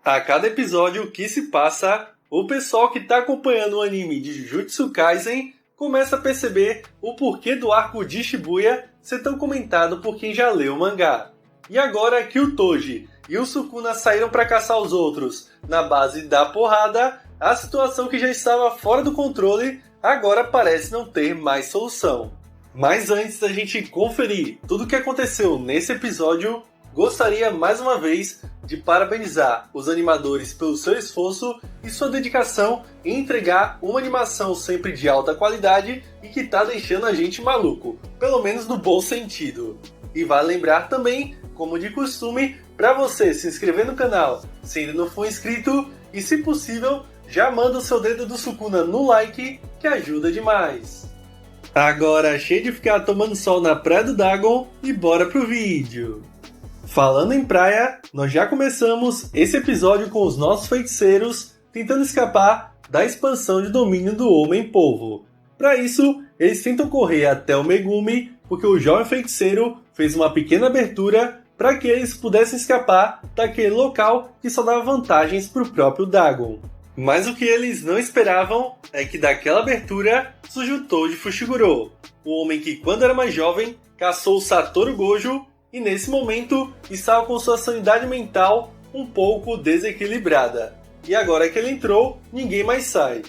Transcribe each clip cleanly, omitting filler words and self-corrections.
A cada episódio que se passa, o pessoal que está acompanhando o anime de Jujutsu Kaisen começa a perceber o porquê do arco de Shibuya ser tão comentado por quem já leu o mangá. E agora que o Toji e o Sukuna saíram para caçar os outros na base da porrada, a situação que já estava fora do controle agora parece não ter mais solução. Mas antes da gente conferir tudo o que aconteceu nesse episódio, gostaria mais uma vez de parabenizar os animadores pelo seu esforço e sua dedicação em entregar uma animação sempre de alta qualidade e que tá deixando a gente maluco, pelo menos no bom sentido. E vale lembrar também, como de costume, para você se inscrever no canal se ainda não for inscrito e, se possível, já manda o seu dedo do Sukuna no like, que ajuda demais. Agora, cheio de ficar tomando sol na praia do Dagon, e bora pro vídeo! Falando em praia, nós já começamos esse episódio com os nossos feiticeiros tentando escapar da expansão de domínio do Homem-Polvo. Para isso, eles tentam correr até o Megumi, porque o jovem feiticeiro fez uma pequena abertura para que eles pudessem escapar daquele local que só dava vantagens para o próprio Dagon. Mas o que eles não esperavam é que daquela abertura surgiu o Toji Fushiguro, o homem que, quando era mais jovem, caçou o Satoru Gojo e nesse momento estava com sua sanidade mental um pouco desequilibrada. E agora que ele entrou, ninguém mais sai.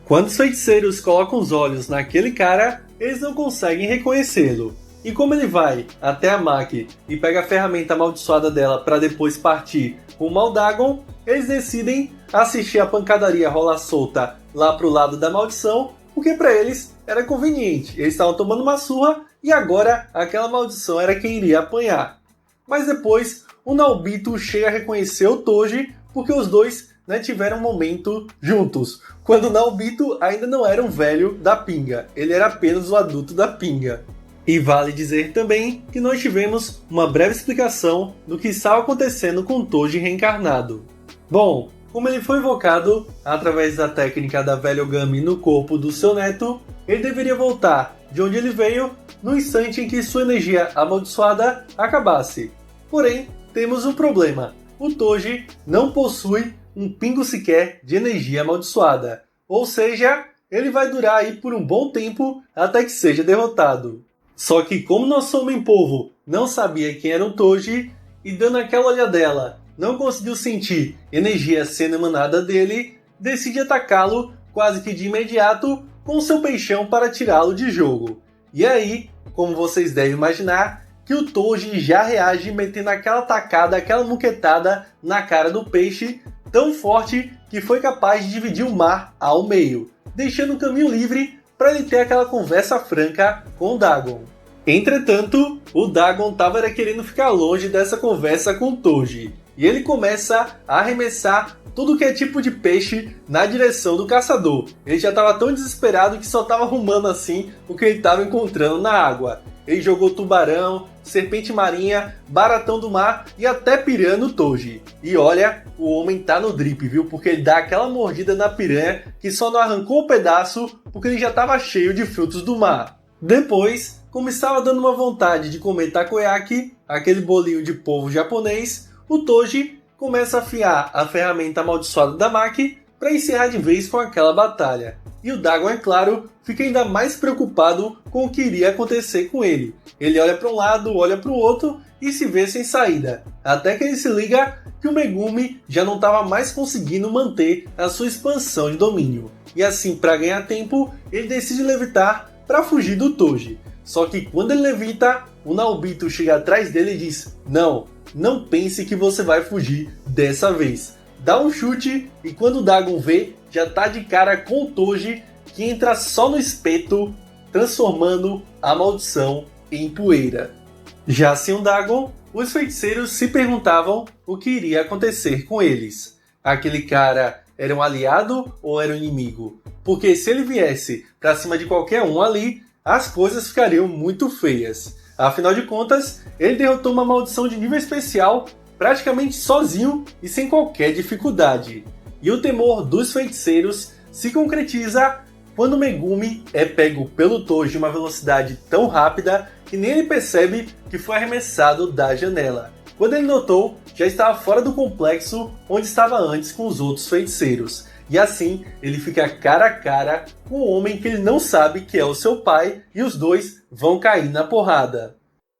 Quando os feiticeiros colocam os olhos naquele cara, eles não conseguem reconhecê-lo. E como ele vai até a Maki e pega a ferramenta amaldiçoada dela para depois partir rumo ao Dagon, eles decidem assistir a pancadaria rolar solta lá pro lado da maldição, porque para eles era conveniente. Eles estavam tomando uma surra e agora aquela maldição era quem iria apanhar. Mas depois o Naobito chega a reconhecer o Toji, porque os dois tiveram um momento juntos, quando o Naobito ainda não era um velho da pinga, ele era apenas o adulto da pinga. E vale dizer também que nós tivemos uma breve explicação do que estava acontecendo com o Toji reencarnado. Bom, como ele foi invocado através da técnica da velha Ogami no corpo do seu neto, ele deveria voltar de onde ele veio no instante em que sua energia amaldiçoada acabasse. Porém, temos um problema. O Toji não possui um pingo sequer de energia amaldiçoada. Ou seja, ele vai durar aí por um bom tempo até que seja derrotado. Só que como nosso Homem-Polvo não sabia quem era o Toji, e dando aquela olhadela não conseguiu sentir energia sendo emanada dele, decide atacá-lo quase que de imediato com seu peixão para tirá-lo de jogo. E aí, como vocês devem imaginar, que o Toji já reage metendo aquela tacada, aquela muquetada na cara do peixe, tão forte que foi capaz de dividir o mar ao meio, deixando o caminho livre para ele ter aquela conversa franca com o Dagon. Entretanto, o Dagon estava querendo ficar longe dessa conversa com o Toji, e ele começa a arremessar tudo que é tipo de peixe na direção do caçador. Ele já estava tão desesperado que só estava arrumando assim o que ele estava encontrando na água. Ele jogou tubarão, serpente marinha, baratão do mar e até piranha no Toji. E olha, o homem tá no drip, viu? Porque ele dá aquela mordida na piranha que só não arrancou o pedaço porque ele já estava cheio de frutos do mar. Depois, como estava dando uma vontade de comer takoyaki, aquele bolinho de polvo japonês, o Toji começa a afiar a ferramenta amaldiçoada da Maki para encerrar de vez com aquela batalha. E o Dagon, é claro, fica ainda mais preocupado com o que iria acontecer com ele. Ele olha para um lado, olha para o outro e se vê sem saída. Até que ele se liga que o Megumi já não estava mais conseguindo manter a sua expansão de domínio. E assim, para ganhar tempo, ele decide levitar para fugir do Toji. Só que quando ele levita, o Naobito chega atrás dele e diz: Não pense que você vai fugir dessa vez. Dá um chute e quando o Dagon vê, já tá de cara com o Toji, que entra só no espeto, transformando a maldição em poeira. Já sem o Dagon, os feiticeiros se perguntavam o que iria acontecer com eles. Aquele cara era um aliado ou era um inimigo? Porque se ele viesse pra cima de qualquer um ali, as coisas ficariam muito feias. Afinal de contas, ele derrotou uma maldição de nível especial praticamente sozinho e sem qualquer dificuldade. E o temor dos feiticeiros se concretiza quando Megumi é pego pelo Toji em uma velocidade tão rápida que nem ele percebe que foi arremessado da janela. Quando ele notou, já estava fora do complexo onde estava antes com os outros feiticeiros. E assim, ele fica cara a cara com o homem que ele não sabe que é o seu pai e os dois vão cair na porrada.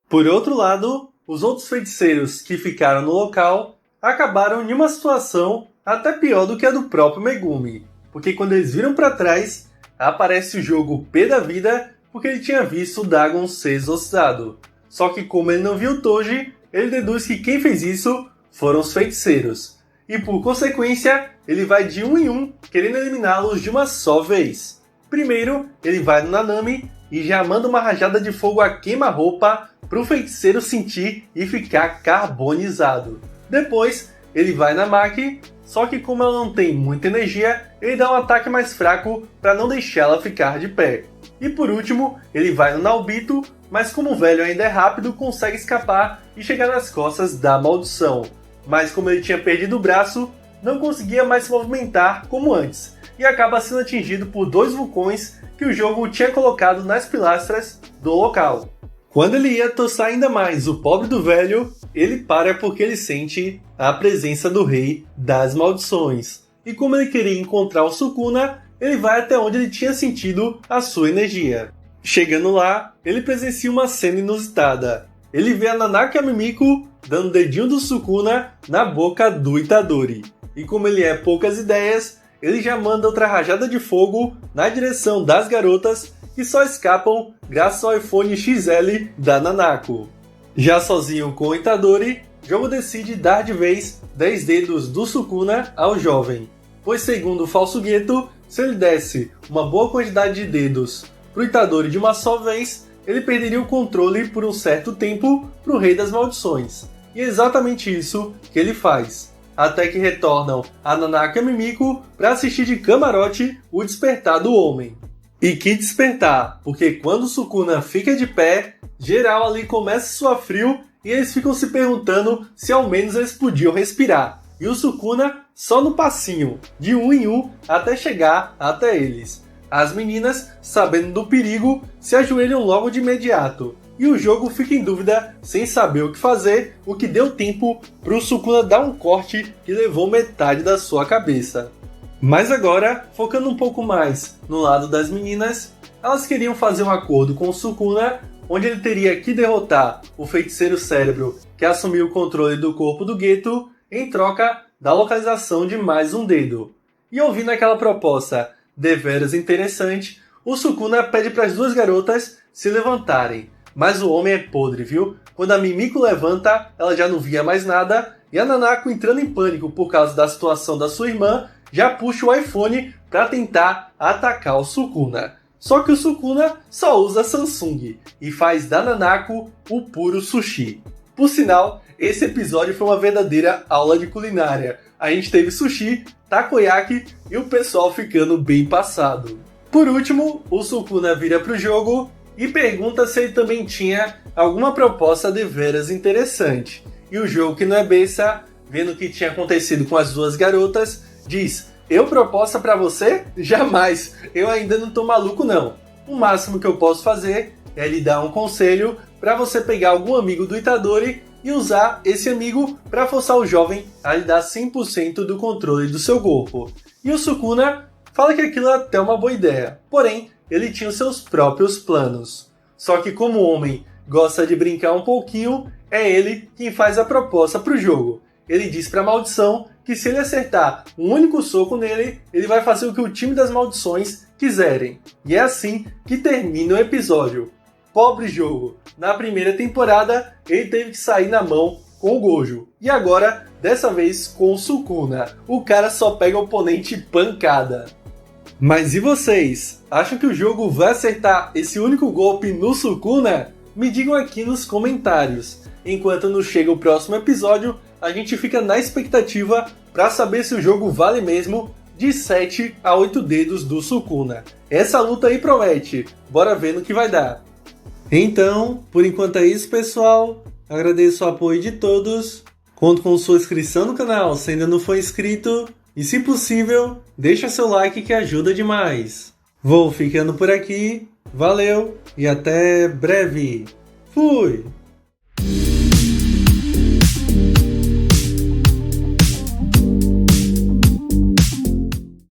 Por outro lado, os outros feiticeiros que ficaram no local acabaram em uma situação até pior do que a do próprio Megumi. Porque quando eles viram para trás, aparece o jogo pé da vida porque ele tinha visto o Dagon ser exorcizado. Só que como ele não viu o Toji, ele deduz que quem fez isso foram os feiticeiros. E por consequência, ele vai de um em um, querendo eliminá-los de uma só vez. Primeiro, ele vai no Nanami e já manda uma rajada de fogo a queima-roupa para o feiticeiro sentir e ficar carbonizado. Depois, ele vai na Maki, só que como ela não tem muita energia, ele dá um ataque mais fraco para não deixar ela ficar de pé. E por último, ele vai no Naobito, mas como o velho ainda é rápido, consegue escapar e chegar nas costas da maldição. Mas como ele tinha perdido o braço, não conseguia mais se movimentar como antes, e acaba sendo atingido por 2 vulcões que o jogo tinha colocado nas pilastras do local. Quando ele ia tossar ainda mais o pobre do velho, ele para porque ele sente a presença do rei das maldições. E como ele queria encontrar o Sukuna, ele vai até onde ele tinha sentido a sua energia. Chegando lá, ele presencia uma cena inusitada. Ele vê a Nanako e a Mimiko dando o dedinho do Sukuna na boca do Itadori. E como ele é poucas ideias, ele já manda outra rajada de fogo na direção das garotas que só escapam graças ao iPhone XL da Nanako. Já sozinho com o Itadori, o jogo decide dar de vez 10 dedos do Sukuna ao jovem. Pois segundo o falso Geto, se ele desse uma boa quantidade de dedos pro Itadori de uma só vez, ele perderia o controle por um certo tempo pro Rei das Maldições. E é exatamente isso que ele faz. Até que retornam a Nanako e a Mimiko para assistir de camarote o despertar do homem. E que despertar, porque quando o Sukuna fica de pé, geral ali começa a suar frio e eles ficam se perguntando se ao menos eles podiam respirar. E o Sukuna só no passinho, de um em um, até chegar até eles. As meninas, sabendo do perigo, se ajoelham logo de imediato. E o jogo fica em dúvida, sem saber o que fazer, o que deu tempo para o Sukuna dar um corte que levou metade da sua cabeça. Mas agora, focando um pouco mais no lado das meninas, elas queriam fazer um acordo com o Sukuna, onde ele teria que derrotar o feiticeiro cérebro que assumiu o controle do corpo do Geto, em troca da localização de mais um dedo. E ouvindo aquela proposta deveras interessante, o Sukuna pede para as duas garotas se levantarem. Mas o homem é podre, viu? Quando a Mimiko levanta, ela já não via mais nada, e a Nanako, entrando em pânico por causa da situação da sua irmã, já puxa o iPhone para tentar atacar o Sukuna. Só que o Sukuna só usa Samsung e faz da Nanako o puro sushi. Por sinal, esse episódio foi uma verdadeira aula de culinária. A gente teve sushi, takoyaki e o pessoal ficando bem passado. Por último, o Sukuna vira pro jogo e pergunta se ele também tinha alguma proposta deveras interessante. E o jogo, que não é besta, vendo o que tinha acontecido com as duas garotas, diz: eu proposta pra você? Jamais! Eu ainda não tô maluco não. O máximo que eu posso fazer é lhe dar um conselho para você pegar algum amigo do Itadori e usar esse amigo para forçar o jovem a lhe dar 100% do controle do seu corpo. E o Sukuna fala que aquilo é até uma boa ideia, porém ele tinha os seus próprios planos. Só que como o homem gosta de brincar um pouquinho, é ele quem faz a proposta para o jogo. Ele diz para a maldição que se ele acertar um único soco nele, ele vai fazer o que o time das maldições quiserem. E é assim que termina o episódio. Pobre jogo. Na primeira temporada, ele teve que sair na mão com o Gojo. E agora, dessa vez, com o Sukuna. O cara só pega o oponente pancada. Mas e vocês? Acham que o jogo vai acertar esse único golpe no Sukuna? Me digam aqui nos comentários. Enquanto não chega o próximo episódio, a gente fica na expectativa para saber se o jogo vale mesmo de 7 a 8 dedos do Sukuna. Essa luta aí promete. Bora ver no que vai dar. Então, por enquanto é isso, pessoal. Agradeço o apoio de todos. Conto com sua inscrição no canal se ainda não for inscrito. E se possível, deixa seu like que ajuda demais. Vou ficando por aqui. Valeu e até breve. Fui!